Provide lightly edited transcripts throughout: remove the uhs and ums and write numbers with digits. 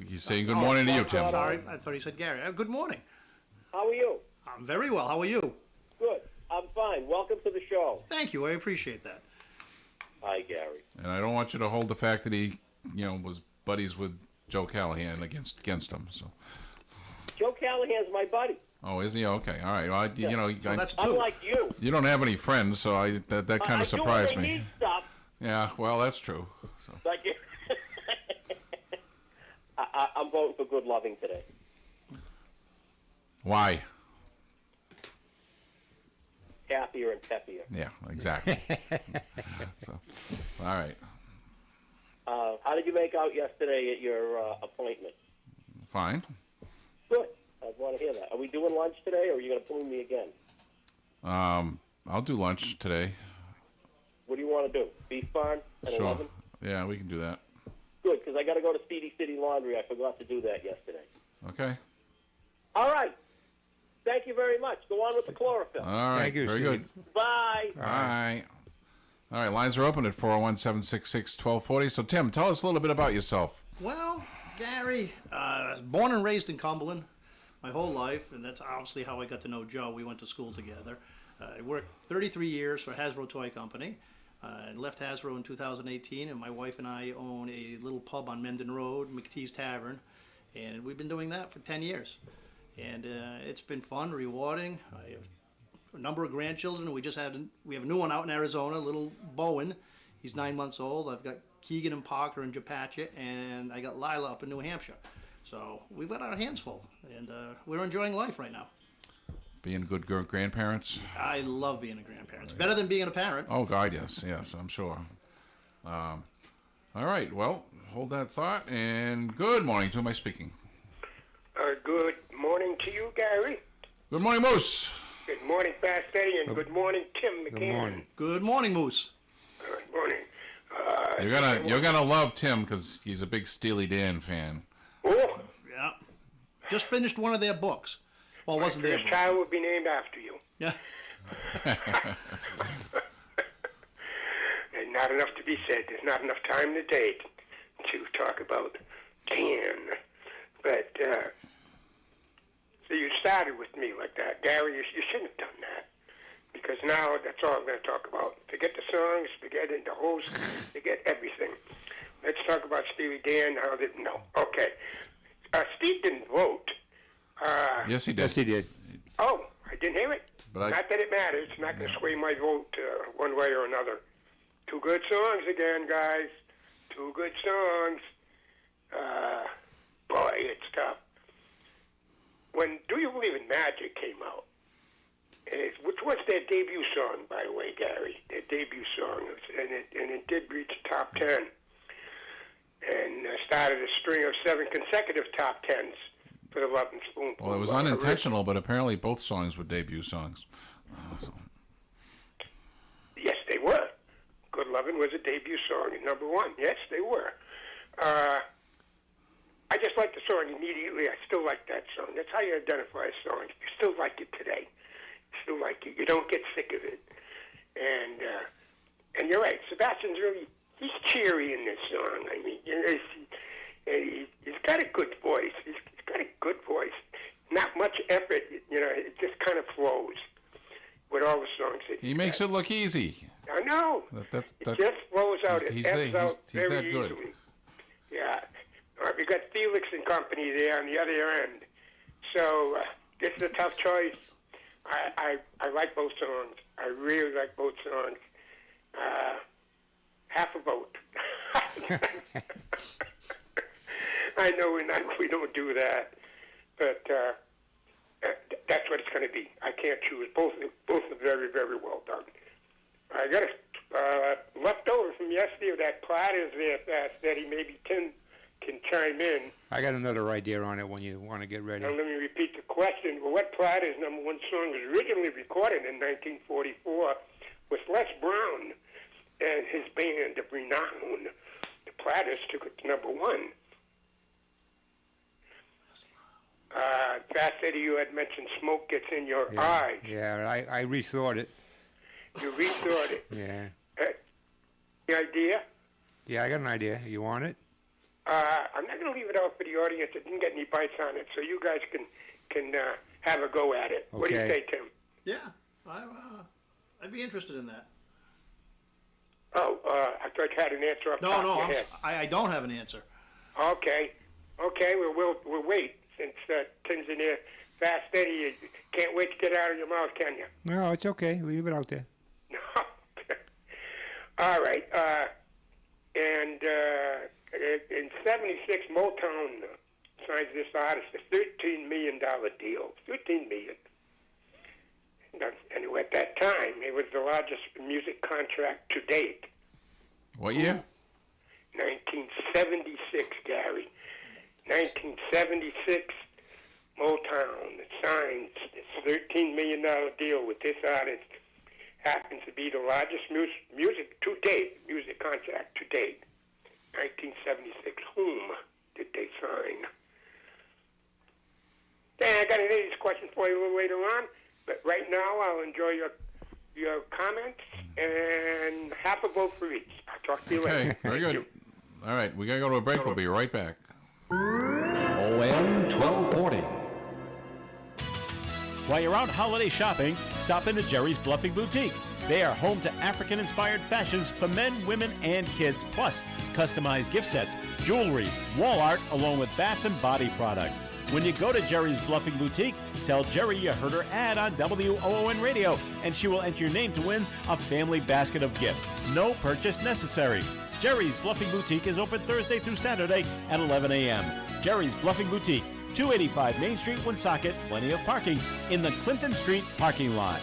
he's saying good morning to you, Tim. Sorry, I thought he said Gary. Good morning. How are you? I'm very well. How are you? Good. I'm fine. Welcome to the show. Thank you. I appreciate that. Hi, Gary. And I don't want you to hold the fact that he, was buddies with Joe Callahan against him. So. Joe Callahan's my buddy. Oh, is he? Okay. All right. Well, That's two. Unlike you. You don't have any friends, so that kind of surprised I do when they me. need stuff. Yeah. Well, that's true. So. Like you. I'm voting for Good Loving today. Why? Happier and peppier. Yeah. Exactly. So. All right. How did you make out yesterday at your appointment? Fine. Good. I want to hear that. Are we doing lunch today, or are you going to pull me again? I'll do lunch today. What do you want to do? Beef barn at Sure. 11? Yeah, we can do that. Good, because I got to go to Speedy City Laundry. I forgot to do that yesterday. Okay. All right. Thank you very much. Go on with the chlorophyll. All right. Thank you, Very Steve. good. Bye. All right. All right. Lines are open at 401-766-1240. So, Tim, tell us a little bit about yourself. Well, Gary, born and raised in Cumberland my whole life, and that's obviously how I got to know Joe. We went to school together. I worked 33 years for Hasbro Toy Company. I left Hasbro in 2018, and my wife and I own a little pub on Mendon Road, McTee's Tavern, and we've been doing that for 10 years. And it's been fun, rewarding. I have a number of grandchildren. We have a new one out in Arizona, little Bowen. He's 9 months old. I've got Keegan and Parker in Japatchit, and I got Lila up in New Hampshire. So we've got our hands full, and we're enjoying life right now. Being good grandparents? I love being a grandparent. It's better than being a parent. Oh, God, yes. Yes, I'm sure. All right. Well, hold that thought. And good morning. To who am I speaking? Good morning to you, Gary. Good morning, Moose. Good morning, Bassetti, and good morning, Tim McCann. Good morning. Good morning, Moose. Good morning. You're gonna love Tim because he's a big Steely Dan fan. Oh, Yeah. Just finished one of their books. Well, it wasn't their this book. child will be named after you. Yeah. And not enough to be said. There's not enough time in the day to talk about Dan. But, so you started with me like that. Gary, you shouldn't have done that. Because now that's all I'm going to talk about. Forget the songs, forget the host, forget everything. Let's talk about Steely Dan. No. Okay. Steve didn't vote. Yes, he did. Yes, he did. Oh, I didn't hear it. But Not that it matters. It's not going to sway my vote one way or another. Two good songs again, guys. Two good songs. Boy, it's tough. When Do You Believe in Magic came out, which was their debut song, by the way, Gary, their debut song, and it did reach top 10, and started a string of 7 consecutive top 10s for the Love and Spoonful. Well, it was unintentional, but apparently both songs were debut songs. Yes, they were. Good Lovin' was a debut song, number 1. Yes, they were. I just like the song immediately. I still like that song. That's how you identify a song. You still like it today. You still like it. You don't get sick of it. And you're right. Sebastian's he's cheery in this song. I mean, he's got a good voice. He's got a good voice. Not much effort. It just kind of flows with all the songs. He makes it look easy. I know. That it just flows out. He's It ebbs out that very good. easily. Yeah. We got Felix and company there on the other end. So this is a tough choice. I like both songs. I really like both songs. Half a vote. I know we don't do that, but that's what it's going to be. I can't choose. Both are very, very well done. I got a leftover from yesterday of that Platters there, that he maybe Tim can chime in. I got another idea on it when you want to get ready. Now let me repeat the question. Well, what Platters' number 1 song was originally recorded in 1944 was Les Brown and his band of renown. The Platters took it to number 1. Bassetti, you had mentioned Smoke Gets in Your Eyes. Yeah, I rethought it. You rethought it. Yeah. The idea? Yeah, I got an idea. You want it? I'm not going to leave it out for the audience. I didn't get any bites on it, so you guys can have a go at it. What do you Okay. say, Tim? Yeah, I'd be interested in that. Oh, I thought you had an answer off the No, top no, of your head. I don't have an answer. Okay. We'll wait since Tim's in there fast, steady. You can't wait to get out of your mouth, can you? No, it's okay. Leave it out there. All right. And in '76, Motown signs this artist a $13 million deal. $13 million. Anyway, at that time, it was the largest music contract to date. What year? 1976, Gary. 1976, Motown signs this $13 million deal with this artist. Happens to be the largest music to date, music contract to date. 1976. Whom did they sign? Dan, I got an idiot's question for you a little later on, but right now I'll enjoy your comments and half a vote for each. I'll talk to you later. Okay, very good. All right, we got to go to a break. We'll be right back. OM 1240. While you're out holiday shopping, stop into Jerry's Bluffing Boutique. They are home to African-inspired fashions for men, women, and kids, plus customized gift sets, jewelry, wall art, along with bath and body products. When you go to Jerry's Bluffing Boutique, tell Jerry you heard her ad on WOON Radio, and she will enter your name to win a family basket of gifts. No purchase necessary. Jerry's Bluffing Boutique is open Thursday through Saturday at 11 a.m. Jerry's Bluffing Boutique, 285 Main Street, Woonsocket. Plenty of parking in the Clinton Street parking lot.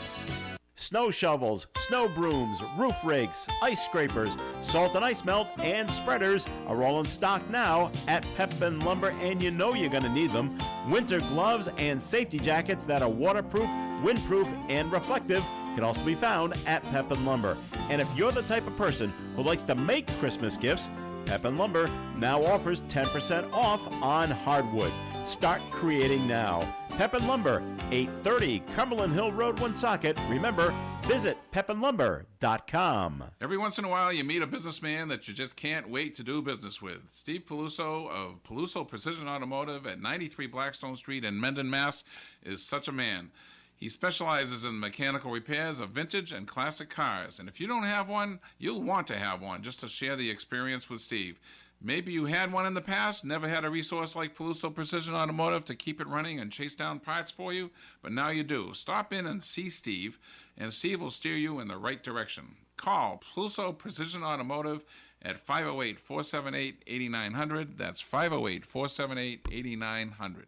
Snow shovels, snow brooms, roof rakes, ice scrapers, salt and ice melt, and spreaders are all in stock now at Pepin Lumber, and you know you're going to need them. Winter gloves and safety jackets that are waterproof, windproof, and reflective can also be found at Pepin Lumber. And if you're the type of person who likes to make Christmas gifts, Pepin Lumber now offers 10% off on hardwood. Start creating now. Pepin Lumber, 830 Cumberland Hill Road, Woonsocket. Remember, visit pepinlumber.com. Every once in a while, you meet a businessman that you just can't wait to do business with. Steve Peluso of Peluso Precision Automotive at 93 Blackstone Street in Mendon, Mass. is such a man. He specializes in mechanical repairs of vintage and classic cars. And if you don't have one, you'll want to have one just to share the experience with Steve. Maybe you had one in the past, never had a resource like Peluso Precision Automotive to keep it running and chase down parts for you, but now you do. Stop in and see Steve, and Steve will steer you in the right direction. Call Peluso Precision Automotive at 508-478-8900. That's 508-478-8900.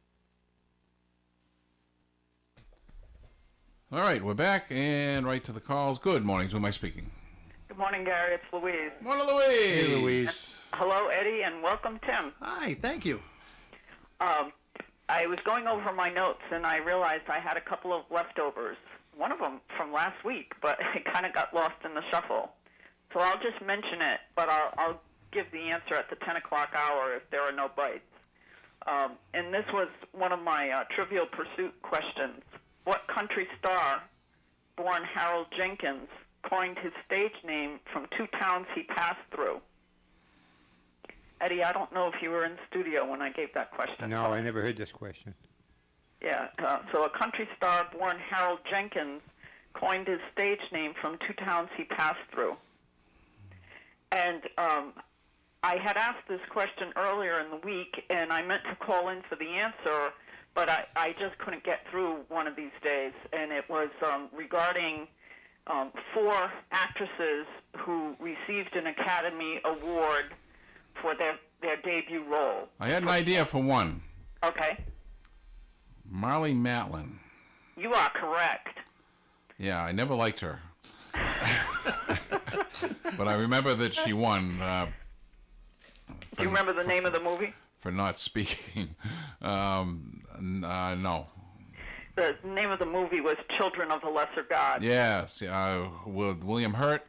All right, we're back and right to the calls. Good morning. Who am I speaking? Good morning, Gary. It's Louise. Morning, Louise. Hey, Louise. Hello, Eddie, and welcome, Tim. Hi, thank you. I was going over my notes, and I realized I had a couple of leftovers. One of them from last week, but it kind of got lost in the shuffle. So I'll just mention it, but I'll give the answer at the 10 o'clock hour if there are no bites. And this was one of my Trivial Pursuit questions. What country star, born Harold Jenkins, coined his stage name from two towns he passed through? Eddie, I don't know if you were in studio when I gave that question. No, I never heard this question. Yeah, so a country star born Harold Jenkins coined his stage name from two towns he passed through. And I had asked this question earlier in the week, and I meant to call in for the answer, but I just couldn't get through one of these days. And it was regarding four actresses who received an Academy Award for their debut role. I had an idea for one. Okay. Marlee Matlin. You are correct. Yeah, I never liked her. But I remember that she won. Do you remember the name of the movie? For not speaking. No. The name of the movie was Children of the Lesser God. Yes. With William Hurt.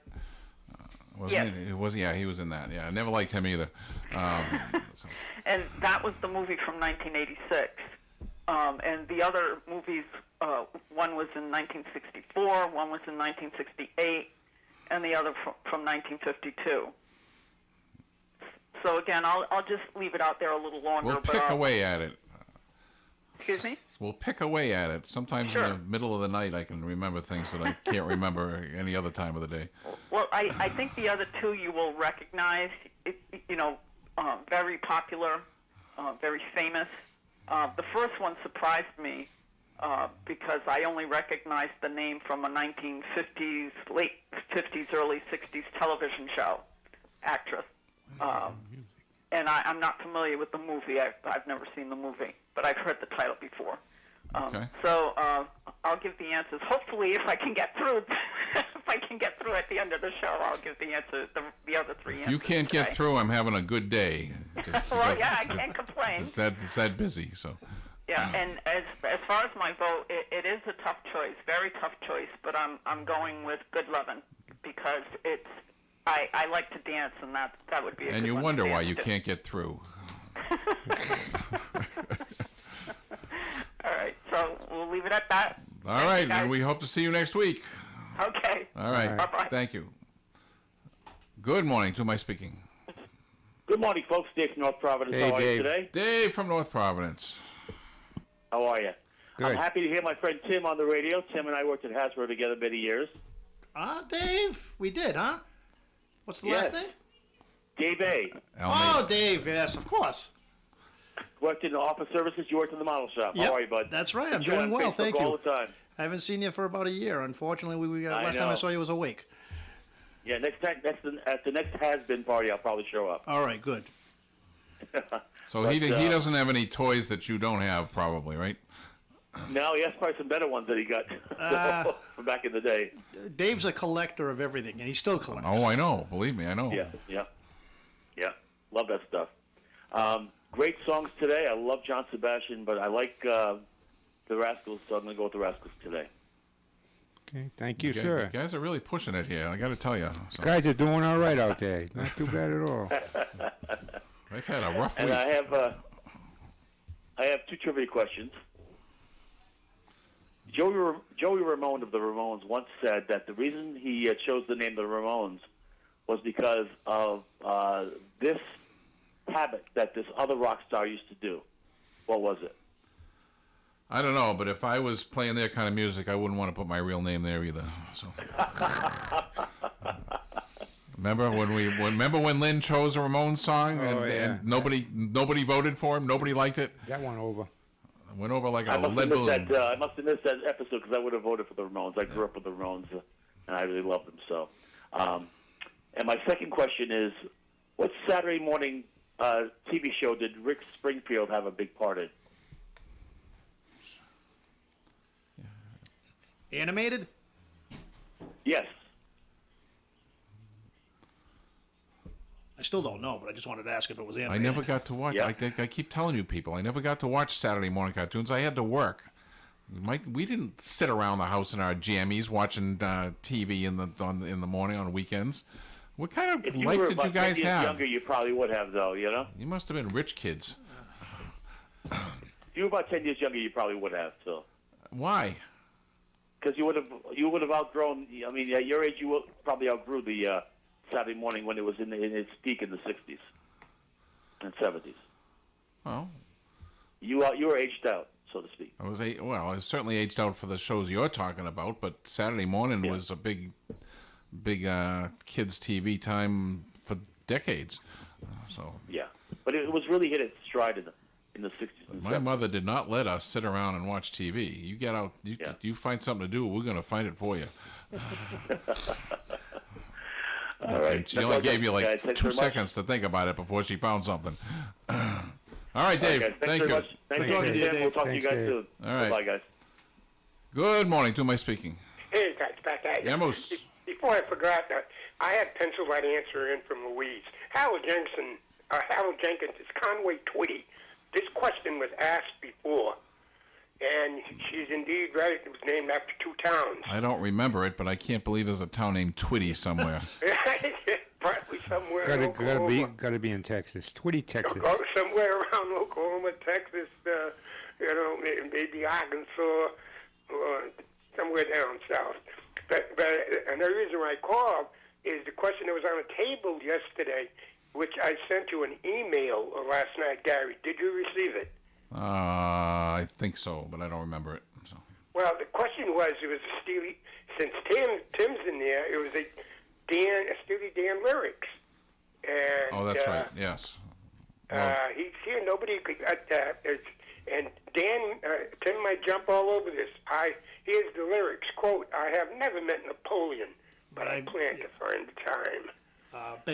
Yes. He was in that. Yeah, I never liked him either. So. And that was the movie from 1986. And the other movies, one was in 1964, one was in 1968, and the other from 1952. So again, I'll just leave it out there a little longer. We'll pick away at it. Excuse me? We'll pick away at it. Sometimes Sure. in the middle of the night, I can remember things that I can't remember any other time of the day. Well, I think the other two you will recognize. Very popular, very famous. The first one surprised me because I only recognized the name from a 1950s, late 50s, early 60s television show actress. And I'm not familiar with the movie. I've never seen the movie, but I've heard the title before. Okay. So I'll give the answers. Hopefully, if I can get through, if I can get through at the end of the show, I'll give the answer, the other three answers. If you can't today. get through, I'm having a good day. Well, yeah, I can't complain. It's that busy, so. Yeah, and as far as my vote, it is a tough choice, very tough choice. But I'm going with Good Lovin' because it's I like to dance, and that would be. And you wonder why you can't get through. All right, so we'll leave it at that. All right, and we hope to see you next week. Okay. All right. Bye-bye. Thank you. Good morning. To my speaking. Good morning, folks. Dave from North Providence. Hey, How are you Dave. today? Dave from North Providence. How are you? Good. I'm happy to hear my friend Tim on the radio. Tim and I worked at Hasbro together many years. Dave, we did, huh? What's the Yes. last name? Dave A. Oh, Dave, yes, of course. Worked in the office services. You worked in the model shop. Yep, How are you, bud? that's right. I'm You're doing on well, Facebook thank all you. the time. I haven't seen you for about a year. Unfortunately, I last time I know. saw you was a week. Yeah, at the next has-been party, I'll probably show up. All right, good. So But, he doesn't have any toys that you don't have, probably, right? No, he has probably some better ones that he got from back in the day. Dave's a collector of everything, and he still collects. Oh, I know. Believe me, I know. Yeah. Love that stuff. Great songs today. I love John Sebastian, but I like the Rascals, so I'm going to go with the Rascals today. Okay, thank you, You sir. guys are really pushing it here. I got to tell you. So, Guys are doing all right out there. Not too bad at all. I've had a rough And week. I have two trivia questions. Joey Ramone of the Ramones once said that the reason he chose the name the Ramones was because of this habit that this other rock star used to do. What was it? I don't know, but if I was playing their kind of music, I wouldn't want to put my real name there either. So. Remember when Lynn chose a Ramones song and, Oh, yeah. and nobody voted for him, nobody liked it. That one over. Went over like a I must lead have missed balloon. I must have missed that episode because I would have voted for the Ramones. I grew up with the Ramones, and I really love them. So, and my second question is, what Saturday morning TV show did Rick Springfield have a big part in? Animated? Yes. I still don't know, but I just wanted to ask if it was I animated. never got to watch. Yeah. I keep telling you people, I never got to watch Saturday morning cartoons. I had to work. We didn't sit around the house in our jammies watching TV in the morning on weekends. What kind of If you life were did about you guys 10 years have? younger, you probably would have, though. You know, You must have been rich kids. if you were about 10 years younger, you probably would have. So, Why? because you would have outgrown. I mean, at your age, you probably outgrew the Saturday morning when it was in its peak in the 60s and 70s. Well, You were aged out, so to speak. I was certainly aged out for the shows you're talking about, but Saturday morning Yeah. was a big kids TV time for decades. So Yeah, but it was really hit its stride in the 60s and my 70s. mother did not let us sit around and watch TV. You get out, Yeah. you find something to do, we're going to find it for you. All right. And she only gave you like Guys, thanks 2 very much. seconds to think about it before she found something. All right, Dave. Okay, thanks Thank very you. much. Thanks Thanks, for talking to you, Dave. Tim. We'll talk to you Thanks, guys Dave. soon. All right. Bye, guys. Good morning. To my speaking. Hey, guys, back at you. Yeah, Moose. Before I forgot, I had penciled that answer in from Louise. Harold Jenkins is Conway Twitty. This question was asked before, and she's indeed right. It was named after two towns. I don't remember it, but I can't believe there's a town named Twitty somewhere. Probably somewhere in Oklahoma. Gotta be in Texas. Twitty, Texas. Or somewhere around Oklahoma, Texas, maybe Arkansas, or somewhere down south. But and the reason why I called is the question that was on the table yesterday which I sent you an email last night, Gary. Did you receive it? I think so, but I don't remember it. So. Well, the question was, it was a Steely, since Tim's in there, it was a Steely Dan lyrics. And, Oh, that's right. Yes. he's here, nobody could, and Dan, Tim might jump all over this. Here's the lyrics, quote, I have never met Napoleon, but I plan to find the time. I've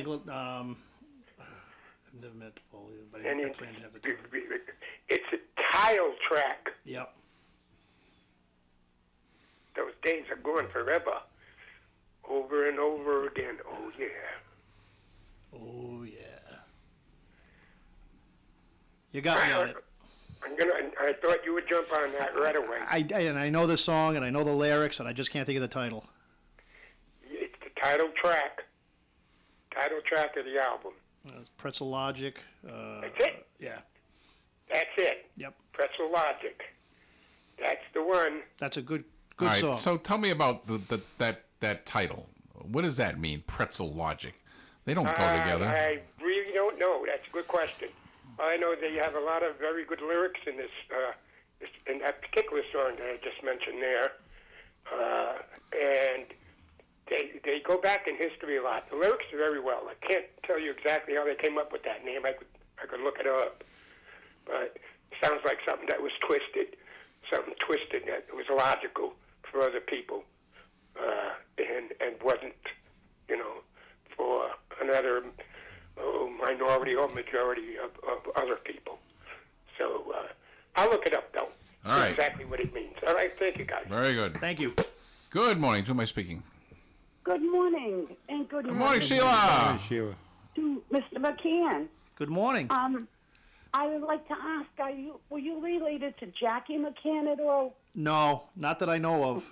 never met Napoleon, but And I it's, plan to have the time. it's a title track. Yep. Those days are gone forever. Over and over again. Oh, yeah. Oh, yeah. You got me on it. I thought you would jump on that right away. And I know the song, and I know the lyrics, and I just can't think of the title. It's the title track. Title track of the album. It's Pretzel Logic. That's it. Yeah. That's it. Yep. Pretzel Logic. That's the one. That's a good All right. song. So tell me about that title. What does that mean? Pretzel Logic. They don't go together. I really don't know. That's a good question. I know they have a lot of very good lyrics in this in that particular song that I just mentioned there, and they go back in history a lot. The lyrics are very well. I can't tell you exactly how they came up with that name. I could look it up, but it sounds like something that was twisted, that was logical for other people, and wasn't, for another minority or majority of other people. So I'll look it up, though. All right. Exactly what it means. All right, thank you, guys. Very good. Thank you. Good morning. To who am I speaking? Good morning, and good Good morning, morning Sheila. Hi, Sheila. to Mr. McCann. Good morning. I would like to ask, were you related to Jackie McCann at all? No, not that I know of.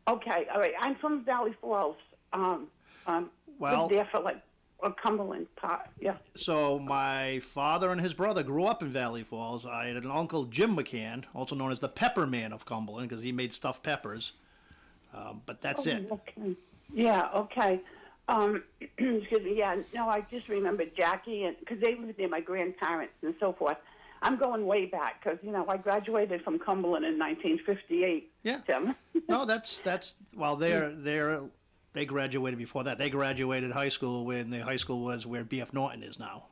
Okay, all right. I'm from Valley Falls. Well- lived there for Cumberland part. Yeah. So my father and his brother grew up in Valley Falls. I had an uncle, Jim McCann, also known as the Pepper Man of Cumberland, because he made stuffed peppers. But that's it. Okay. Yeah. Okay. Excuse me. Yeah. No, I just remember Jackie, and because they lived there, my grandparents and so forth. I'm going way back because I graduated from Cumberland in 1958. Yeah. Tim. No, that's well, they graduated before that. They graduated high school when the high school was where B.F. Norton is now.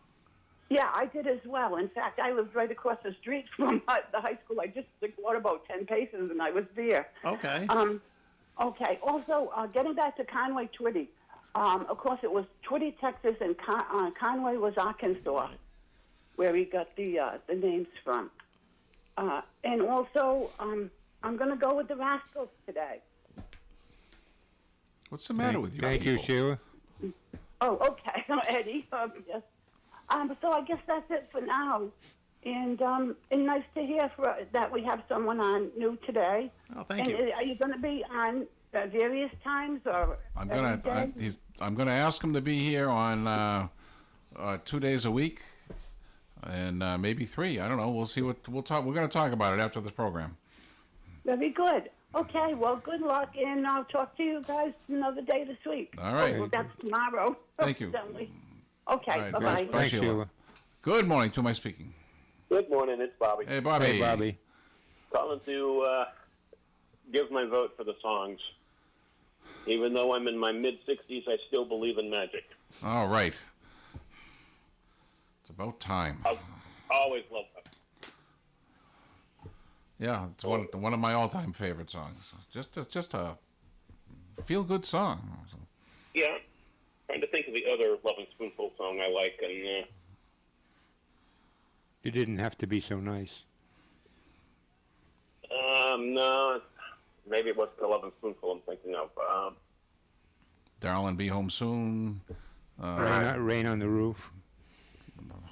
Yeah, I did as well. In fact, I lived right across the street from the high school. I just walked about 10 paces, and I was there. Okay. Okay. Also, getting back to Conway Twitty, of course, it was Twitty, Texas, and Conway was Arkansas, where he got the names from. And also, I'm going to go with the Rascals today. What's the matter with you? Thank you, people? Sheila. Oh, okay. Eddie. Yes. So I guess that's it for now. And nice to hear that we have someone on new today. Oh, thank and you. Are you going to be on various times or? I'm every gonna day? I'm gonna ask him to be here on 2 days a week, and maybe 3. I don't know. We'll see what we'll talk. We're gonna talk about it after the program. Very good. Okay. Well, good luck, and I'll talk to you guys another day this week. All right. Oh, well, that's tomorrow. Thank you. Definitely. Okay. All right. Bye-bye. Bye, Thanks, Sheila. Sheila. Good morning. To who am I speaking? Good morning, it's Bobby. Hey, Bobby. Hey, Bobby. Calling to give my vote for the songs. Even though I'm in my mid-60s, I still believe in magic. All right. It's about time. I've always loved that. Yeah, it's one of my all-time favorite songs. Just a feel-good song. Yeah. Trying to think of the other Lovin' Spoonful song I like, and You didn't have to be so nice. no, maybe it was the Lovin' Spoonful I'm thinking of. Darling, Be Home Soon. Rain on the Roof.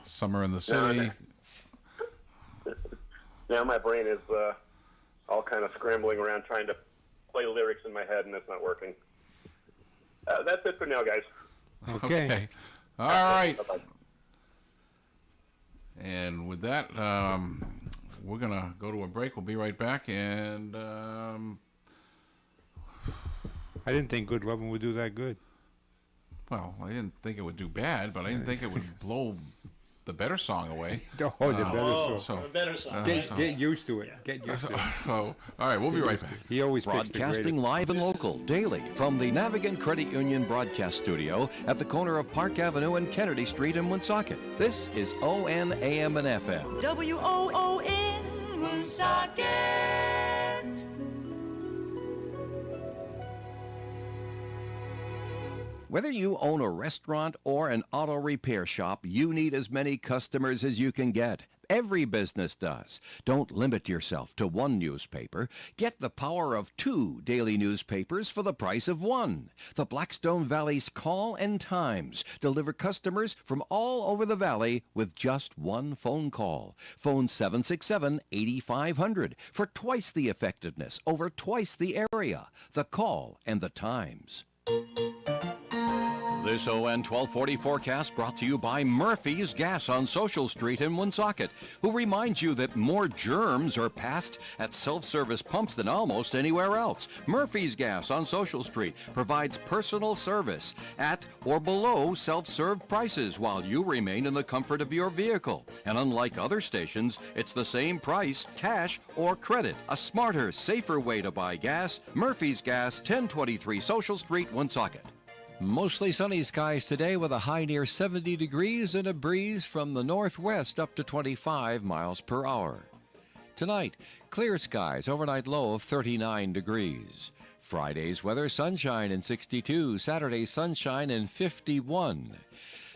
Summer in the City. Now my brain is all kind of scrambling around trying to play lyrics in my head, and it's not working. That's it for now, guys. Okay. All right. Bye-bye. And with that, we're going to go to a break. We'll be right back. And I didn't think Good Lovin' would do that good. Well, I didn't think it would do bad, but I didn't think it would blow the better song away. Oh, the better Oh, song. the better song. Get used to it. Get used to it. So, all right, we'll be right back. He always picks the Broadcasting greatest. live and local, daily, from the Navigant Credit Union broadcast studio at the corner of Park Avenue and Kennedy Street in Woonsocket. This is ON AM and FM. WOON Woonsocket. Whether you own a restaurant or an auto repair shop, you need as many customers as you can get. Every business does. Don't limit yourself to one newspaper. Get the power of 2 daily newspapers for the price of 1. The Blackstone Valley's Call and Times deliver customers from all over the valley with just one phone call. Phone 767-8500 for twice the effectiveness over twice the area. The Call and the Times. This ON 1240 forecast brought to you by Murphy's Gas on Social Street in Woonsocket, who reminds you that more germs are passed at self-service pumps than almost anywhere else. Murphy's Gas on Social Street provides personal service at or below self-serve prices while you remain in the comfort of your vehicle. And unlike other stations, it's the same price, cash or credit. A smarter, safer way to buy gas. Murphy's Gas, 1023 Social Street, Woonsocket. Mostly sunny skies today with a high near 70 degrees and a breeze from the northwest up to 25 miles per hour. Tonight, clear skies, overnight low of 39 degrees. Friday's weather, sunshine and 62. Saturday, sunshine and 51.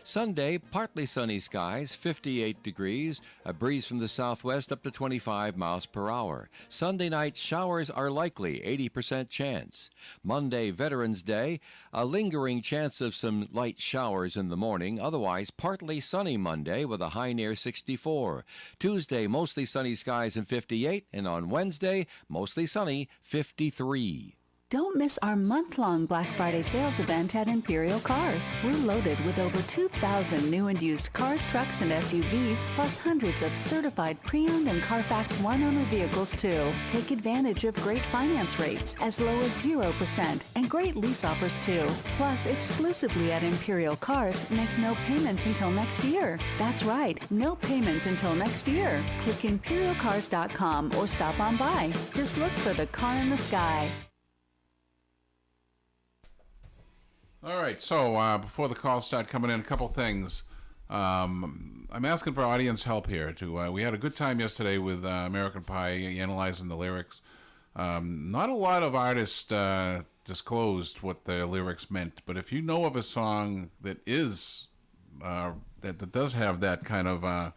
Sunday, partly sunny skies, 58 degrees, a breeze from the southwest up to 25 miles per hour. Sunday night, showers are likely, 80% chance. Monday, Veterans Day, a lingering chance of some light showers in the morning, otherwise partly sunny Monday with a high near 64. Tuesday, mostly sunny skies and 58, and on Wednesday, mostly sunny, 53. Don't miss our month-long Black Friday sales event at Imperial Cars. We're loaded with over 2,000 new and used cars, trucks, and SUVs, plus hundreds of certified pre-owned and Carfax one-owner vehicles, too. Take advantage of great finance rates, as low as 0%, and great lease offers, too. Plus, exclusively at Imperial Cars, make no payments until next year. That's right, no payments until next year. Click ImperialCars.com or stop on by. Just look for the car in the sky. All right, so before the calls start coming in, a couple things. I'm asking for audience help here. We had a good time yesterday with American Pie, analyzing the lyrics. Not a lot of artists disclosed what the lyrics meant, but if you know of a song that is that does have that kind of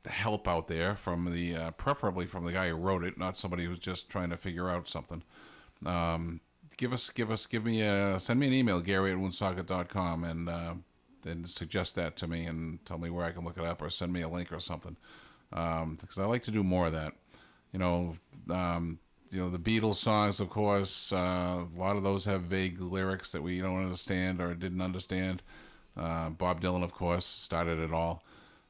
help out there from the preferably from the guy who wrote it, not somebody who's just trying to figure out something. Send me an email, Gary@woonsocket.com, and suggest that to me and tell me where I can look it up, or send me a link or something, because I like to do more of that. The Beatles songs, of course, a lot of those have vague lyrics that we don't understand or didn't understand. Bob Dylan, of course, started it all,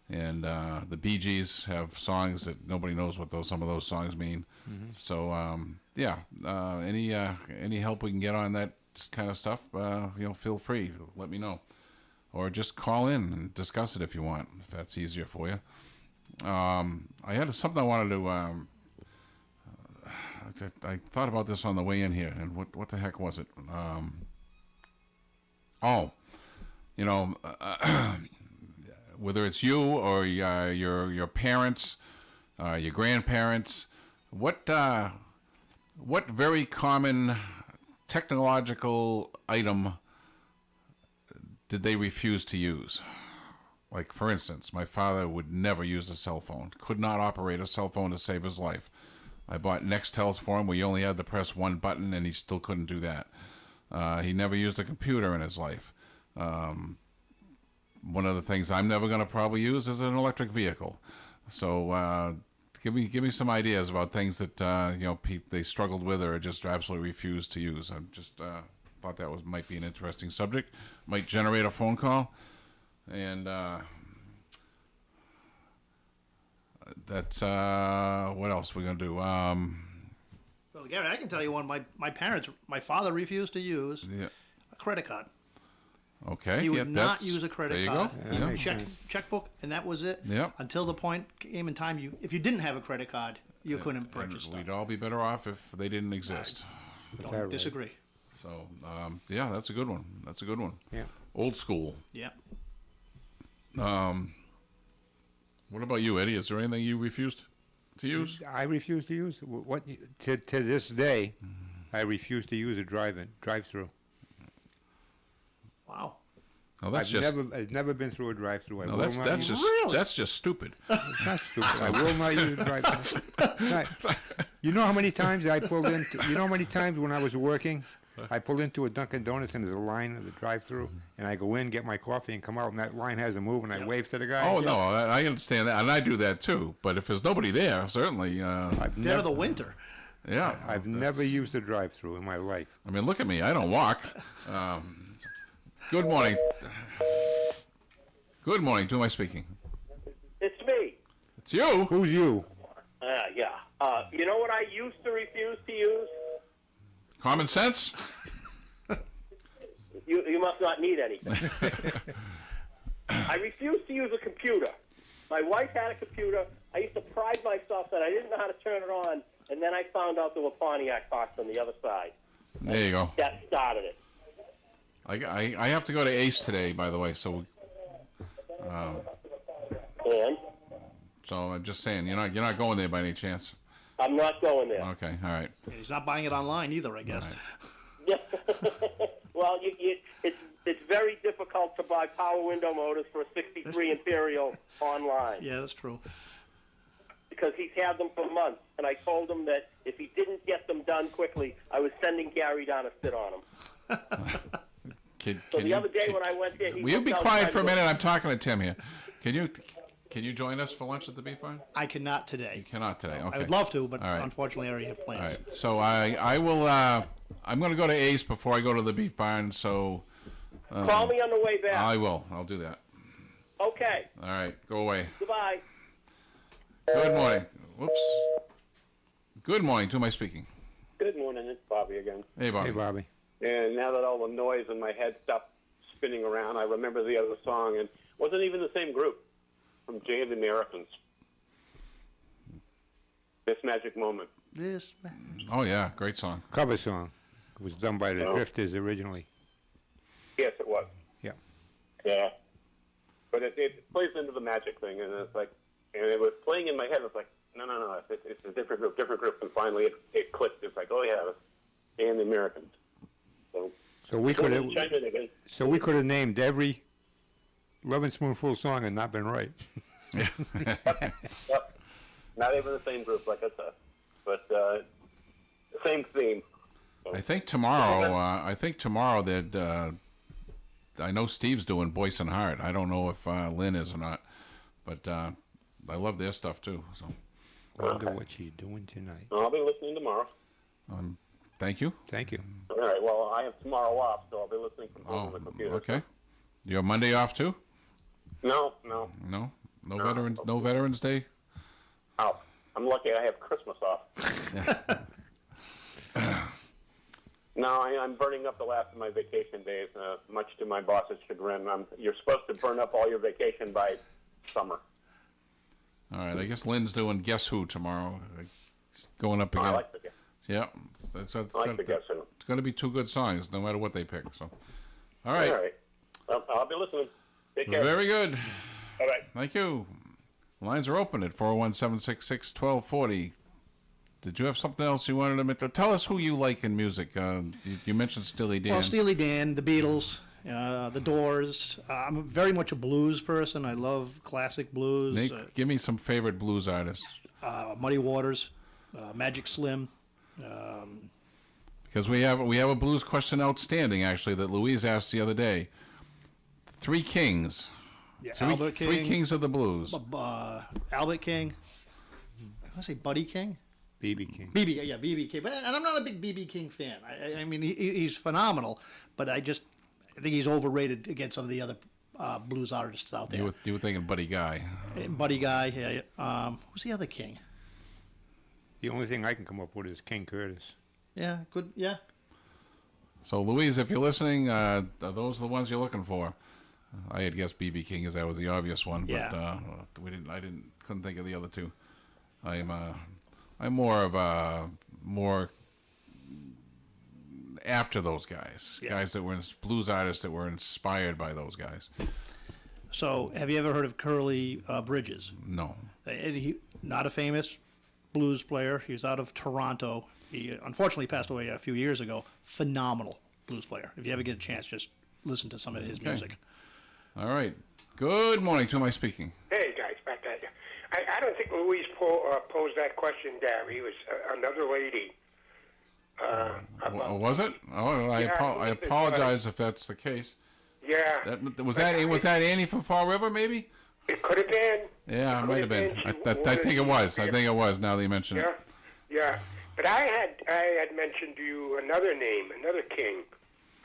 and the Bee Gees have songs that nobody knows what some of those songs mean. Mm-hmm. So any help we can get on that kind of stuff, feel free, let me know, or just call in and discuss it if you want, if that's easier for you. I had something I wanted to. I thought about this on the way in here, and what the heck was it? Whether it's you or your parents, your grandparents, what very common technological item did they refuse to use? Like, for instance, my father would never use a cell phone, could not operate a cell phone to save his life. I bought Nextels for him where you only had to press one button, and he still couldn't do that. He never used a computer in his life. One of the things I'm never going to probably use is an electric vehicle. So give me some ideas about things that they struggled with or just absolutely refused to use. I just thought that might be an interesting subject. Might generate a phone call, and that's what else we're gonna do. Well, Gary, I can tell you one. My father refused to use. Yeah. credit card. Okay. He would yeah, not that's- use a credit there you card. Go. Yeah. Yeah. Checkbook, and that was it. Yep. Until the point came in time, if you didn't have a credit card, you couldn't And purchase stuff. we'd all be better off if they didn't exist. Don't that right? disagree. So, yeah, that's a good one. That's a good one. Yeah. Old school. Yeah. What about you, Eddie? Is there anything you refused to use? I refuse to use to this day. I refuse to use a drive-through. Wow. No, that's I've never been through a drive-through. No, that's just Really? that's just stupid. It's not stupid. I will not use a drive-through. Right. You know how many times I pulled into? You know how many times when I was working, I pulled into a Dunkin' Donuts and there's a line at the drive-through, and I go in, get my coffee, and come out, and that line hasn't moved, and I wave to the guy. Oh no, I understand that, and I do that too. But if there's nobody there, certainly. Dead of the winter. Yeah. I've never used a drive-through in my life. I mean, look at me. I don't walk. Good morning. Good morning. To who am I speaking? It's me. It's you. Who's you? Yeah. You know what I used to refuse to use? Common sense. You must not need anything. I refused to use a computer. My wife had a computer. I used to pride myself that I didn't know how to turn it on, and then I found out there were Pontiac parts on the other side. There you go. That started it. I have to go to Ace today, by the way. So. And So I'm just saying, you're not going there by any chance. I'm not going there. Okay. All right. He's not buying it online either, I guess. Well, it's very difficult to buy power window motors for a 63 Imperial online. Yeah, that's true. Because he's had them for months, and I told him that if he didn't get them done quickly, I was sending Gary down to sit on them. So the other day when I went there, he will you looked be outside quiet for a the- minute? I'm talking to Tim here. Can you join us for lunch at the Beef Barn? I cannot today. You cannot today. Okay. I would love to, but All right. unfortunately, I already have All plans. right. So I will. I'm going to go to Ace before I go to the Beef Barn. So. Call me on the way back. I will. I'll do that. Okay. All right. Go away. Goodbye. Good morning. Whoops. Good morning. To who am I speaking? Good morning, it's Bobby again. Hey, Bobby. Hey, Bobby. And now that all the noise in my head stopped spinning around, I remember the other song, and it wasn't even the same group, from Jay and the Americans. This Magic Moment. This. Oh yeah, great song. Cover song. It was done by the Oh. Drifters originally. Yes, it was. Yeah. Yeah. But it plays into the magic thing, and it's like, and it was playing in my head. It's like, no, it's a different group. And finally, it clicked. It's like, oh yeah, it's Jay and the Americans. So we could have. Chime in again. So we could have named every Lovin' Spoonful song and not been right. Yep. Not even the same group, like I said, but same theme. I think tomorrow. That. I know Steve's doing Boyce and Hart. I don't know if Lynn is or not, but I love their stuff too. So. Wonder what she's doing tonight. I'll be listening tomorrow. Thank you. Thank you. All right. Well, I have tomorrow off, so I'll be listening from home on the computer. Okay. You have Monday off too? No. No. No Veterans Day. Oh, I'm lucky. I have Christmas off. No, I'm burning up the last of my vacation days, much to my boss's chagrin. You're supposed to burn up all your vacation by summer. All right. I guess Lynn's doing Guess Who tomorrow. Going up Oh, again. I like the Guess. Yeah. It's going to be two good songs, no matter what they pick. So. All right. All right. I'll be listening. Take care. Very good. All right. Thank you. Lines are open at 401-766-1240. Did you have something else you wanted to mention? Tell us who you like in music. You mentioned Steely Dan. Well, Steely Dan, the Beatles, the Doors. I'm very much a blues person. I love classic blues. Nate, give me some favorite blues artists. Muddy Waters, Magic Slim. Because we have a blues question outstanding, actually, that Louise asked the other day. Three kings. Yeah, Three kings of the blues. Albert King. I want to say Buddy King. B.B. King. B.B. King. And I'm not a big B.B. King fan. I mean, he's phenomenal, but I think he's overrated against some of the other blues artists out there. You were thinking Buddy Guy. Buddy Guy. Yeah. Who's the other king? The only thing I can come up with is King Curtis. Yeah, good. Yeah. So, Louise, if you're listening, those are the ones you're looking for. I had guessed B.B. King as that was the obvious one, but Yeah. couldn't think of the other two. I'm more of a after those guys, guys that were blues artists that were inspired by those guys. So, have you ever heard of Curly Bridges? No. He, not a famous blues player. He was out of Toronto. He unfortunately passed away a few years ago. Phenomenal blues player. If you ever get a chance, just listen to some of his music. All right. Good morning. To who am I speaking? Hey, guys, back at you. I don't think Louise posed that question, Gary. It was another lady. Was it? Oh, I apologize if that's the case. Yeah. Was that Annie from Fall River, maybe? It could have been. Yeah, it might have been. I think it was. I think it was. Now that you mention it. Yeah. But I had mentioned to you another name, another king.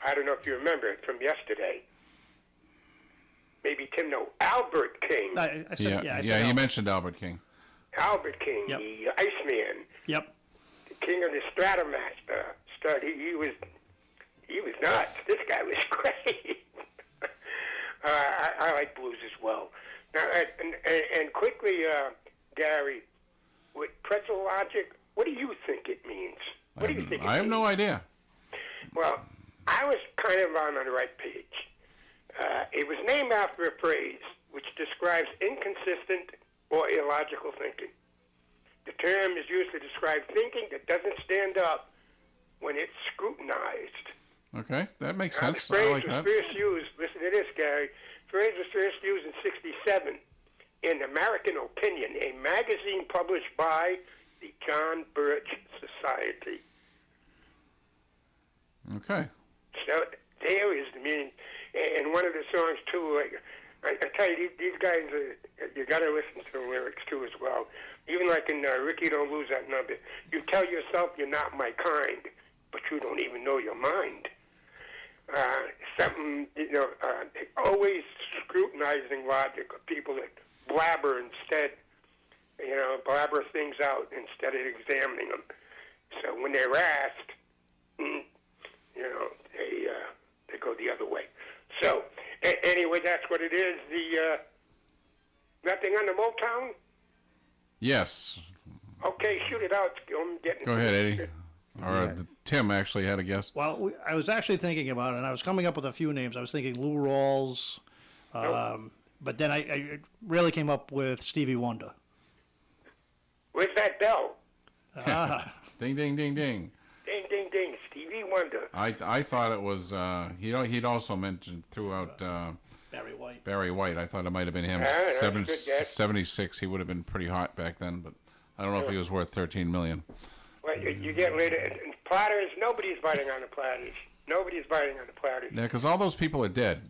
I don't know if you remember it from yesterday. Maybe Tim, no, Albert King. I said you mentioned Albert King. Albert King, Yep. the Iceman. Yep. The king of the Stratomaster. He was nuts. This guy was great. I like blues as well. Now, and quickly, Gary, with pretzel logic, what do you think it means? What do you think it means? I have no idea. Well, I was kind of on the right page. It was named after a phrase which describes inconsistent or illogical thinking. The term is used to describe thinking that doesn't stand up when it's scrutinized. Okay, that makes sense. The phrase I like was that. first used, listen to this, Gary, the phrase was first used in 1967 in American Opinion, a magazine published by the John Birch Society. Okay. So there is the meaning. And one of the songs, too, I tell you, these guys, you got to listen to the lyrics, too, as well. Even like in Ricky Don't Lose That Number, you tell yourself you're not my kind, but you don't even know your mind. Always scrutinizing logic of people that blabber instead, blabber things out instead of examining them. So when they're asked, they go the other way. So, anyway, that's what it is. Nothing on the Motown? Yes. Okay, shoot it out. I'm getting Go ahead, Eddie. Or Tim actually had a guess. Well, I was actually thinking about it, and I was coming up with a few names. I was thinking Lou Rawls, but then I really came up with Stevie Wonder. Where's that bell? Ding, ding, ding, ding. Ding, ding, ding. Stevie Wonder. I thought it was, he'd also mentioned throughout Barry White. I thought it might have been him. 76, he would have been pretty hot back then, but I don't know if he was worth $13 million. Well, you get rid of it. Platters, nobody's biting on the platters. Nobody's biting on the platters. Yeah, because all those people are dead.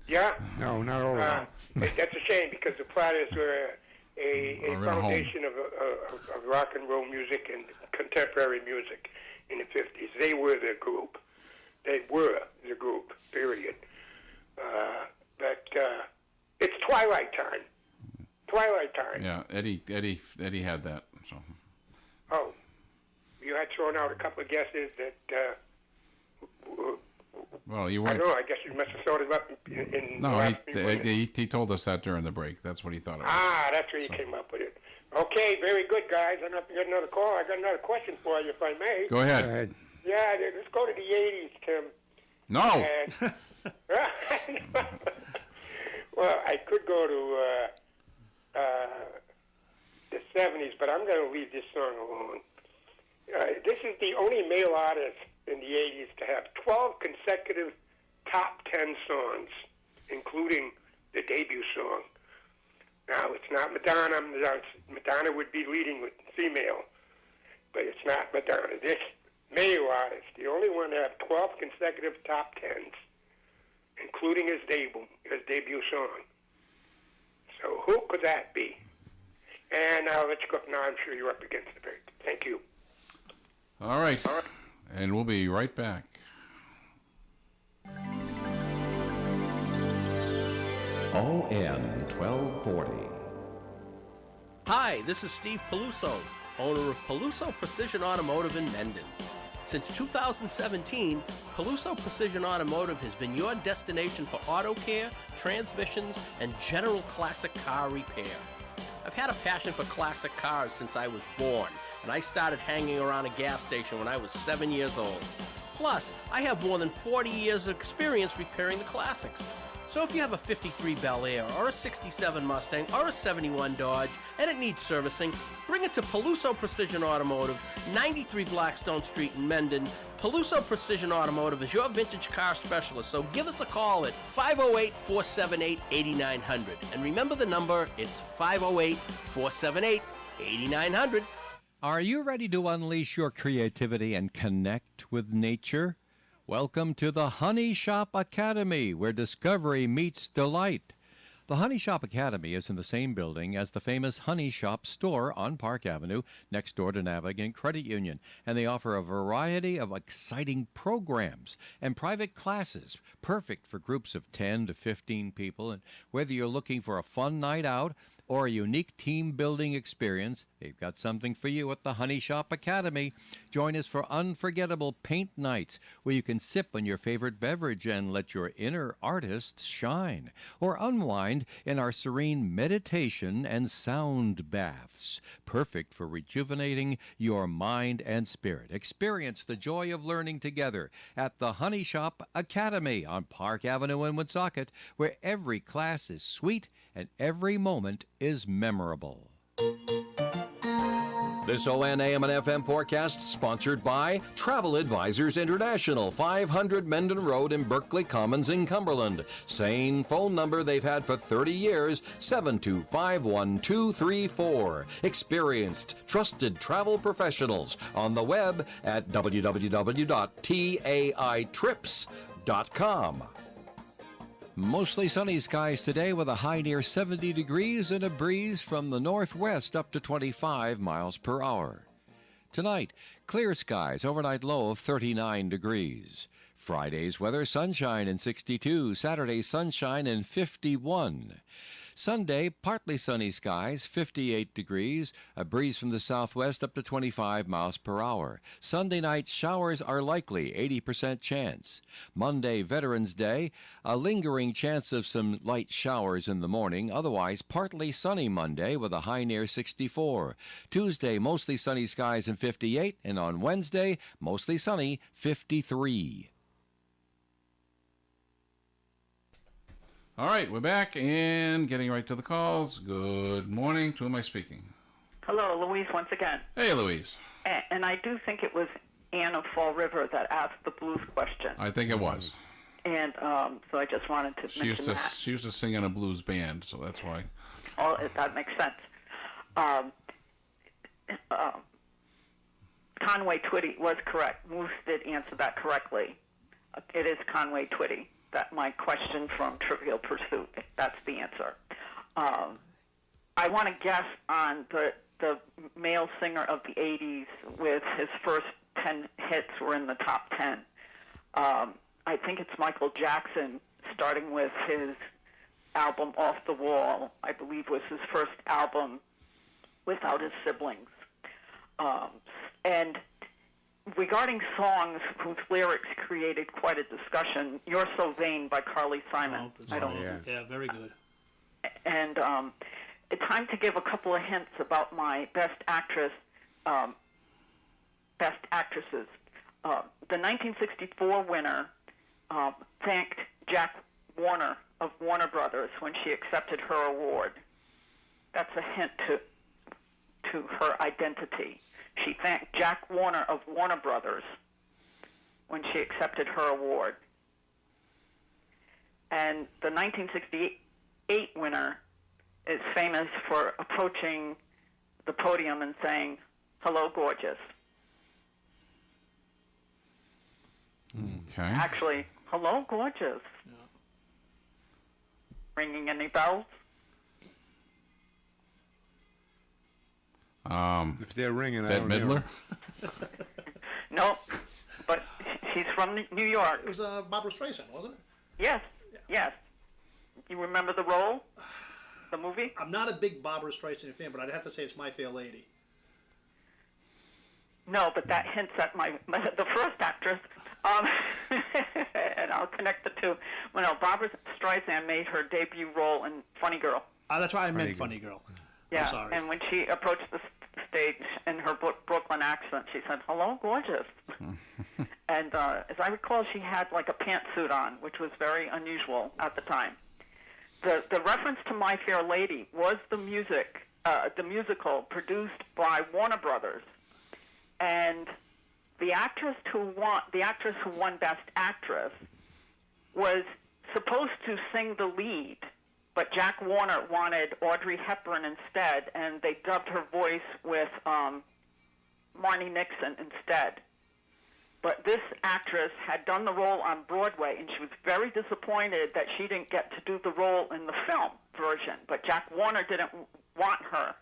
Yeah? No, not all of them. That's a shame because the platters were a foundation of rock and roll music and contemporary music in the 50s. They were the group. Period. But it's Twilight Time. Twilight Time. Yeah, Eddie had that. So. Oh, you had thrown out a couple of guesses that. Well, you I weren't. don't know. I guess you must have thought it up in the No, last few minutes. he told us that during the break. That's what he thought of. That's where you came up with it. Okay, very good, guys. I don't know if you got another call. I got another question for you, if I may. Go ahead. Yeah, let's go to the 80s, Tim. No. And, well, I could go to the 70s, but I'm going to leave this song alone. This is the only male artist in the 80s to have 12 consecutive top 10 songs, including the debut song. Now, it's not Madonna. Madonna would be leading with female, but it's not Madonna. This male artist, the only one to have 12 consecutive top 10s, including his debut song. So who could that be? And I'll let you go. Now I'm sure you're up against the break. Thank you. All right. And we'll be right back. ON 1240. Hi, this is Steve Peluso, owner of Peluso Precision Automotive in Mendon. Since 2017, Peluso Precision Automotive has been your destination for auto care, transmissions, and general classic car repair. I've had a passion for classic cars since I was born, and I started hanging around a gas station when I was 7 years old. Plus, I have more than 40 years of experience repairing the classics. So if you have a 53 Bel Air, or a 67 Mustang, or a 71 Dodge, and it needs servicing, bring it to Peluso Precision Automotive, 93 Blackstone Street in Mendon. Peluso Precision Automotive is your vintage car specialist, so give us a call at 508-478-8900. And remember the number, it's 508-478-8900. Are you ready to unleash your creativity and connect with nature? Welcome to the Honey Shop Academy, where discovery meets delight. The Honey Shop Academy is in the same building as the famous Honey Shop store on Park Avenue, next door to Navigant Credit Union, and they offer a variety of exciting programs and private classes, perfect for groups of 10 to 15 people. And whether you're looking for a fun night out or a unique team-building experience, they've got something for you at the Honey Shop Academy. Join us for unforgettable paint nights, where you can sip on your favorite beverage and let your inner artist shine, or unwind in our serene meditation and sound baths, perfect for rejuvenating your mind and spirit. Experience the joy of learning together at the Honey Shop Academy on Park Avenue in Woonsocket, where every class is sweet and every moment is memorable. This ON AM and FM forecast sponsored by Travel Advisors International, 500 Mendon Road in Berkeley Commons in Cumberland. Same phone number they've had for 30 years, 7251234. Experienced, trusted travel professionals on the web at www.taitrips.com. Mostly sunny skies today with a high near 70 degrees and a breeze from the northwest up to 25 miles per hour. Tonight, clear skies, overnight low of 39 degrees. Friday's weather, sunshine and 62. Saturday, sunshine and 51. Sunday, partly sunny skies, 58 degrees, a breeze from the southwest up to 25 miles per hour. Sunday night, showers are likely, 80% chance. Monday, Veterans Day, a lingering chance of some light showers in the morning, otherwise partly sunny Monday with a high near 64. Tuesday, mostly sunny skies and 58, and on Wednesday, mostly sunny, 53. All right, we're back and getting right to the calls. Good morning. To whom am I speaking? Hello, Louise, once again. Hey, Louise. And I do think it was Ann of Fall River that asked the blues question. I think it was. And so I just wanted to mention that. She used to sing in a blues band, so that's why. Oh, that makes sense. Conway Twitty was correct. Moose did answer that correctly. It is Conway Twitty. That my question from Trivial Pursuit. That's the answer. I want to guess on the male singer of the 80s with his first 10 hits were in the top 10. I think it's Michael Jackson, starting with his album Off the Wall. I believe was his first album without his siblings. And regarding songs whose lyrics created quite a discussion, You're So Vain by Carly Simon. Yeah, very good. And it's time to give a couple of hints about my best actresses. The 1964 winner thanked Jack Warner of Warner Brothers when she accepted her award. That's a hint to her identity. She thanked Jack Warner of Warner Brothers when she accepted her award. And the 1968 winner is famous for approaching the podium and saying, "Hello, gorgeous." Okay. Actually, "Hello, gorgeous." Yeah. Ringing any bells? If they're ringing, Bette Midler? No, but she's from New York. It was Barbara Streisand, wasn't it? Yes, yes. You remember the role? The movie? I'm not a big Barbara Streisand fan, but I'd have to say it's My Fair Lady. No, but that hints at the first actress. And I'll connect the two. Well, no, Barbara Streisand made her debut role in Funny Girl. That's why I meant Funny Girl. Yeah, I'm sorry. and when she approached the stage in her Brooklyn accent, she said, "Hello, gorgeous." And as I recall, she had like a pantsuit on, which was very unusual at the time. The reference to My Fair Lady was the musical produced by Warner Brothers, and the actress who won Best Actress was supposed to sing the lead, but Jack Warner wanted Audrey Hepburn instead, and they dubbed her voice with Marnie Nixon instead. But this actress had done the role on Broadway, and she was very disappointed that she didn't get to do the role in the film version. But Jack Warner didn't want her.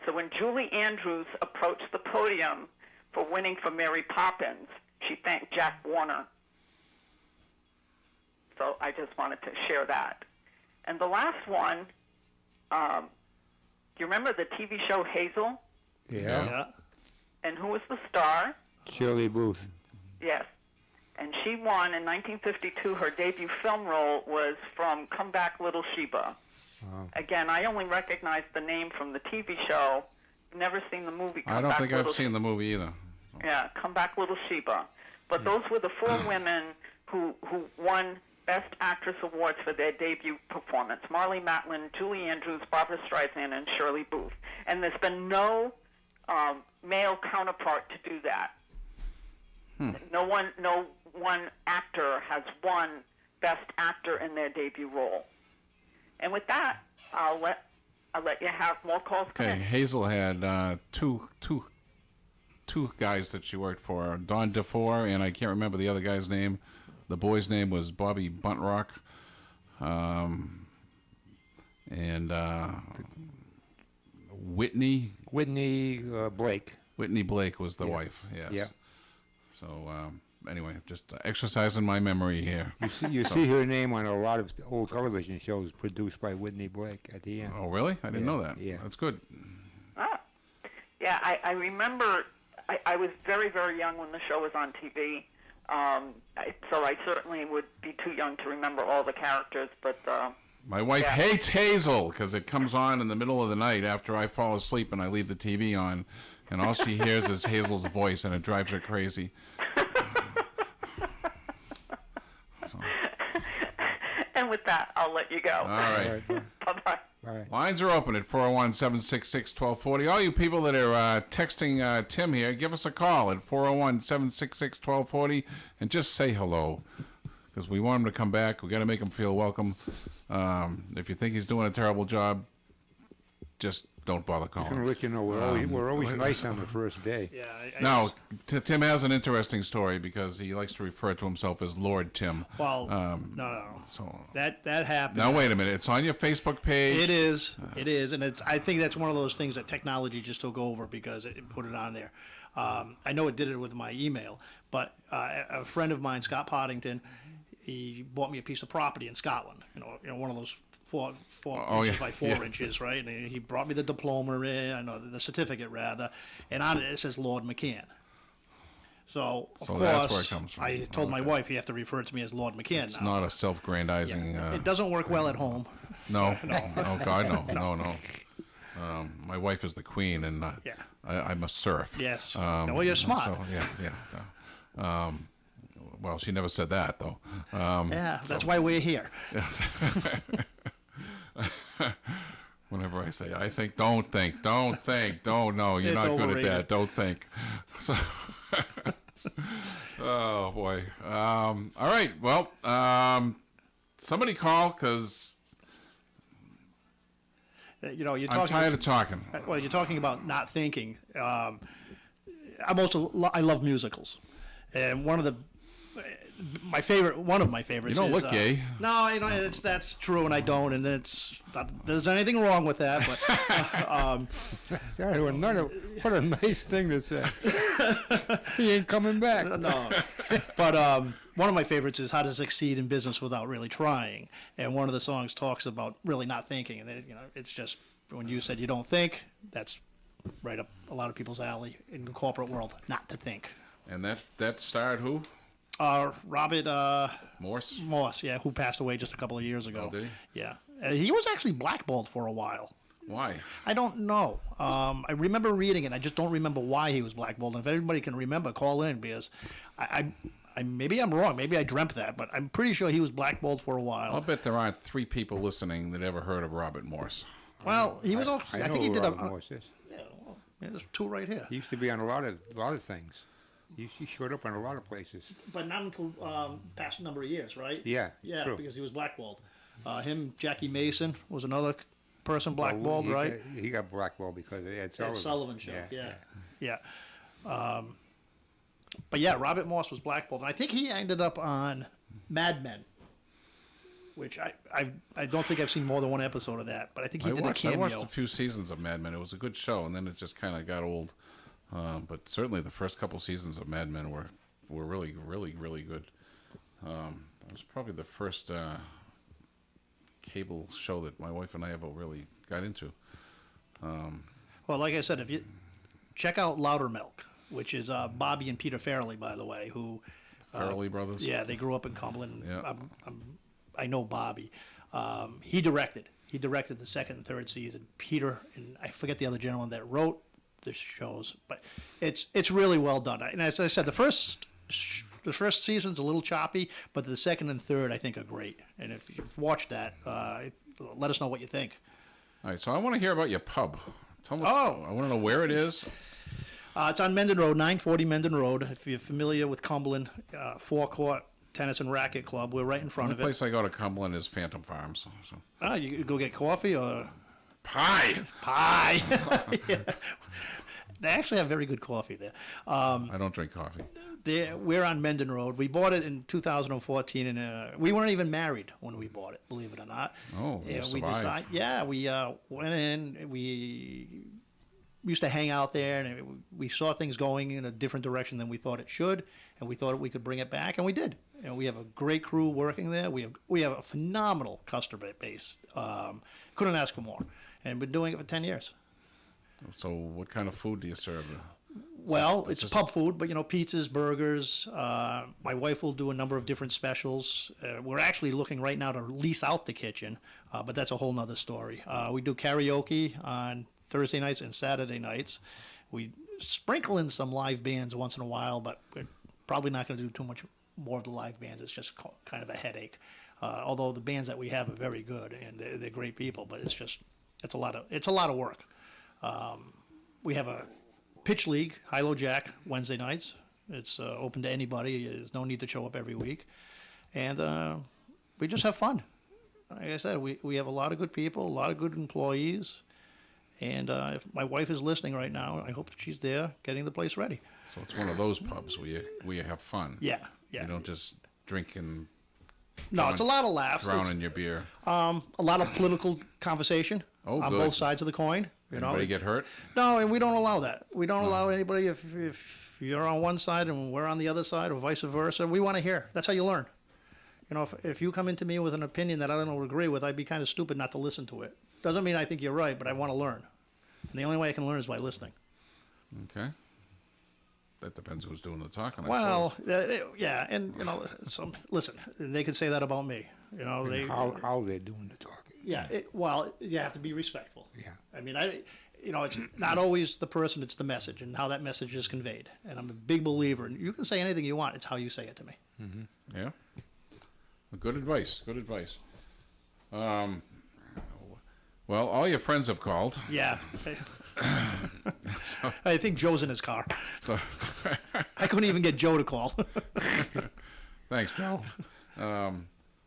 So when Julie Andrews approached the podium for winning for Mary Poppins, she thanked Jack Warner. So I just wanted to share that. And the last one, do you remember the TV show Hazel? Yeah. And who was the star? Shirley Booth. Yes. And she won in 1952. Her debut film role was from Come Back Little Sheba. Wow. Again, I only recognize the name from the TV show. Never seen the movie Come I don't Back think Little I've seen the movie either. Yeah, Come Back Little Sheba. But those were the four women who won Best Actress awards for their debut performance. Marlee Matlin, Julie Andrews, Barbara Streisand, and Shirley Booth. And there's been no male counterpart to do that. No one actor has won Best Actor in their debut role. And with that, I'll let you have more calls come Okay, in. Hazel had two guys that she worked for, Don DeFore, and I can't remember the other guy's name. The boy's name was Bobby Buntrock, and Whitney Blake. Whitney Blake was the wife. Yes. Yeah. So anyway, just exercising my memory here. You see her name on a lot of old television shows produced by Whitney Blake at the end. Oh, really? I didn't know that. Yeah. That's good. Yeah, I remember I was very, very young when the show was on TV. So I certainly would be too young to remember all the characters, but... My wife hates Hazel because it comes on in the middle of the night after I fall asleep and I leave the TV on, and all she hears is Hazel's voice, and it drives her crazy. And with that, I'll let you go. All right. Bye-bye. Lines are open at 401-766-1240. All you people that are texting Tim here, give us a call at 401-766-1240 and just say hello, because we want him to come back. We got to make him feel welcome. If you think he's doing a terrible job, just don't bother I'm calling. going to let you know we're always nice on the first day. Yeah. Now, Tim has an interesting story because he likes to refer to himself as Lord Tim. Well, no. So that happened. now wait a minute. It's on your Facebook page. It is, and I think that's one of those things that technology just took over because it put it on there. I know it did it with my email, but a friend of mine, Scott Poddington, he bought me a piece of property in Scotland. You know, one of those four inches by 4 inches, right? And he brought me the diploma, the certificate rather, and on it says Lord McCann. So of course, that's where it comes from. I told my wife you have to refer to me as Lord McCann. It's now. not a self-grandizing. It doesn't work well at home. No. Oh God, no. My wife is the queen, and I'm a serf. Yes. Well, you're smart. So, yeah. Well, she never said that, though. That's why we're here. Yes. Whenever I say, I think, don't think, don't. No, you're not good at that. Don't think. So, oh boy. All right. Well, somebody call because. You're talking. I'm tired of talking. Well, you're talking about not thinking. I love musicals, and one of my favorites. You don't look gay. No, that's true, and I don't, and there's anything wrong with that. But what a nice thing to say. He ain't coming back. No, but one of my favorites is How to Succeed in Business Without Really Trying, and one of the songs talks about really not thinking, and it's just when you said you don't think, that's right up a lot of people's alley in the corporate world, not to think. And that starred who? Robert Morse. Morse, yeah, who passed away just a couple of years ago. Oh, did he? Yeah. He was actually blackballed for a while. Why? I don't know. I remember reading it. I just don't remember why he was blackballed. And if anybody can remember, call in, because I maybe I'm wrong. Maybe I dreamt that, but I'm pretty sure he was blackballed for a while. I'll bet there aren't 3 people listening that ever heard of Robert Morse. Well, he was. I think he did Robert Morse is. Yeah, well, there's 2 right here. He used to be on a lot of things. He showed up in a lot of places. But not until past number of years, right? Yeah, Yeah, true. because he was blackballed. Jackie Mason was another person blackballed, right? He got blackballed because of Ed Sullivan. Ed Sullivan show, yeah. But yeah, Robert Morse was blackballed. And I think he ended up on Mad Men, which I don't think I've seen more than one episode of that, but I think he did a cameo. I watched a few seasons of Mad Men. It was a good show, and then it just kind of got old. But certainly the first couple seasons of Mad Men were really, really, really good. It was probably the first cable show that my wife and I ever really got into. Well, like I said, if you check out Loudermilk, which is Bobby and Peter Farrelly, by the way, who Farrelly brothers. Yeah, they grew up in Cumberland. Yeah. I know Bobby. He directed the second and third season. Peter and I forget the other gentleman that wrote the shows, but it's really well done. And as I said, the first season's a little choppy, but the second and third I think are great. And if you've watched that, let us know what you think. All right, so I want to hear about your pub. Tell me, I want to know where it is. It's on Menden Road, 940 Menden Road. If you're familiar with Cumberland, forecourt tennis and racket club, we're right in front The of it. only place I go to Cumberland is Phantom Farms. So. You could go get coffee or pie. Yeah. They actually have very good coffee there. I don't drink coffee. We're on Menden Road. We bought it in 2014, and we weren't even married when we bought it, believe it or not. Oh, yeah, you we survived. we went in. We used to hang out there, and we saw things going in a different direction than we thought it should, and we thought we could bring it back, and we did. We have a great crew working there. We have a phenomenal customer base. Couldn't ask for more, and been doing it for 10 years. So what kind of food do you serve? Well, it's pub food, but pizzas, burgers. My wife will do a number of different specials. We're actually looking right now to lease out the kitchen, but that's a whole nother story. We do karaoke on Thursday nights and Saturday nights. We sprinkle in some live bands once in a while, but we're probably not going to do too much more of the live bands. It's just kind of a headache. Although the bands that we have are very good and they're great people, but it's a lot of work. We have a pitch league, high-low jack, Wednesday nights. It's open to anybody. There's no need to show up every week. And we just have fun. Like I said, we have a lot of good people, a lot of good employees. And if my wife is listening right now, I hope that she's there getting the place ready. So it's one of those pubs where you have fun. Yeah. You don't just drink and No, it's a lot of laughs. Drown in your beer. A lot of political conversation on both sides of the coin. Anybody get hurt? No, and we don't allow that. We don't allow anybody, if you're on one side and we're on the other side or vice versa, we want to hear. That's how you learn. If you come into me with an opinion that I don't agree with, I'd be kind of stupid not to listen to it. Doesn't mean I think you're right, but I want to learn. And the only way I can learn is by listening. Okay. That depends who's doing the talking. Yeah, and listen, they could say that about me. How they're doing the talking. Yeah, you have to be respectful. Yeah. I mean, it's not always the person; it's the message and how that message is conveyed. And I'm a big believer. And you can say anything you want; it's how you say it to me. Mm-hmm. Yeah. Good advice. Good advice. Well, all your friends have called. Yeah. I think Joe's in his car. So I couldn't even get Joe to call. Thanks, Joe. All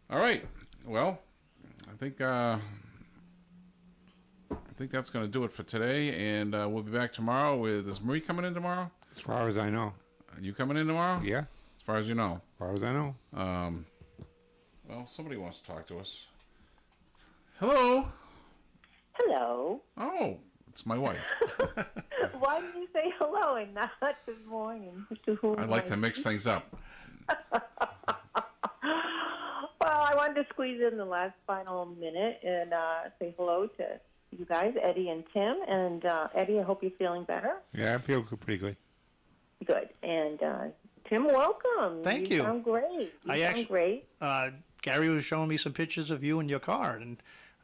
right. Well, I think that's going to do it for today, and we'll be back tomorrow. Is Marie coming in tomorrow? As far as I know. Are you coming in tomorrow? Yeah. As far as you know. As far as I know. Well, somebody wants to talk to us. Hello. Hello. Oh, it's my wife. Why did you say hello and not good morning? I like to mix things up. Well, I wanted to squeeze in the last final minute and say hello to you guys, Eddie and Tim. And Eddie, I hope you're feeling better. Yeah, I feel pretty good. Good. And Tim, welcome. Thank you. You sound great. I actually, great. Gary was showing me some pictures of you in your car, and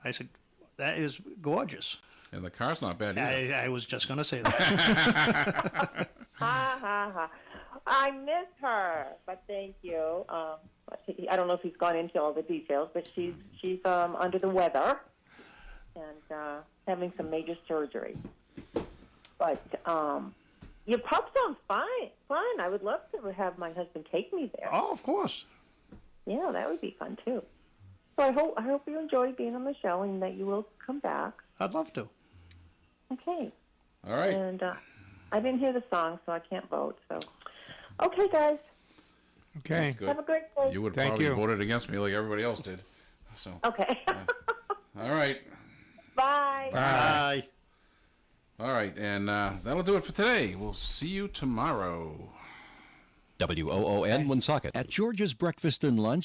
I said, that is gorgeous. And the car's not bad either. I was just going to say that. Ha, ha, ha. I miss her, but thank you. I don't know if he's gone into all the details, but she's under the weather and having some major surgery. But your pup sounds fun. I would love to have my husband take me there. Oh, of course. Yeah, that would be fun too. So I hope you enjoyed being on the show and that you will come back. I'd love to. Okay. All right. And I didn't hear the song, so I can't vote. So, okay, guys. Okay. Good. Have a great day. You would Thank probably you. voted against me like everybody else did. So. Okay. All right. Bye. Bye. All right, and that'll do it for today. We'll see you tomorrow. WOON Woonsocket. At George's Breakfast and Lunch,